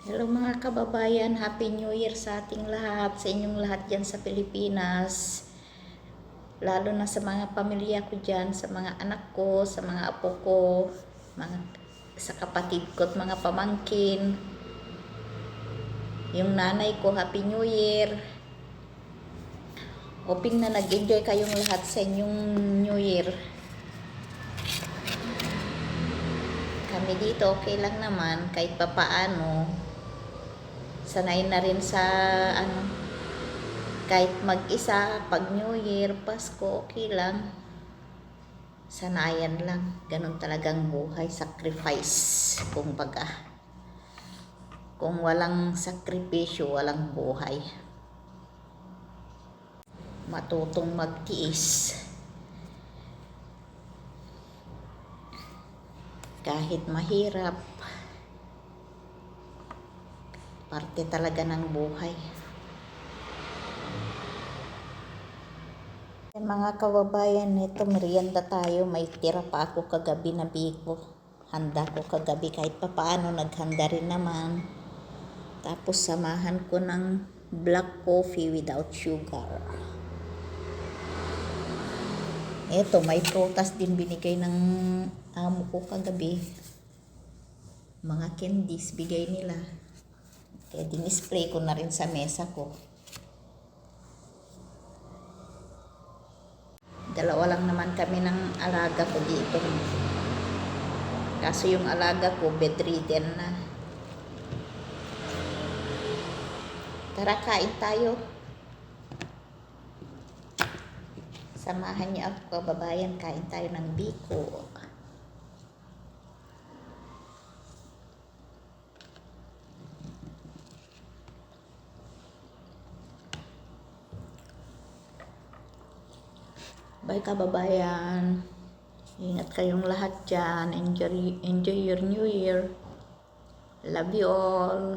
Hello mga kababayan, Happy New Year sa ating lahat, sa inyong lahat dyan sa Pilipinas. Lalo na sa mga pamilya ko dyan, sa mga anak ko, sa mga apo ko, sa kapatid ko at mga pamangkin. Yung nanay ko, Happy New Year. Hoping na nag-enjoy kayong lahat sa inyong New Year. Kami dito okay lang naman, kahit papaano. Sanay na rin sa kahit mag-isa, pag New Year, Pasko, okay lang. Sanayan lang. Ganun talagang buhay, sacrifice. Kumbaga. Kung walang sakripisyo, walang buhay. Matutong magtiis. Kahit mahirap, parte talaga ng buhay. Mga kababayan, ito merienda tayo. May tira pa ako kagabi na biko. Handa ko kagabi kahit papaano, naghanda rin naman. Tapos samahan ko ng black coffee without sugar. Ito, may prutas din binigay ng amo ko kagabi. Mga candies bigay nila. Kaya din-display ko na rin sa mesa ko. Dalawa lang naman kami ng alaga ko dito. Kaso yung alaga ko bedridden na. Tara, kain tayo. Samahan niyo ako kababayan, kain tayo ng biko. Bye kababayan. Ingat kayong lahat dyan. Enjoy your New Year. Love you all.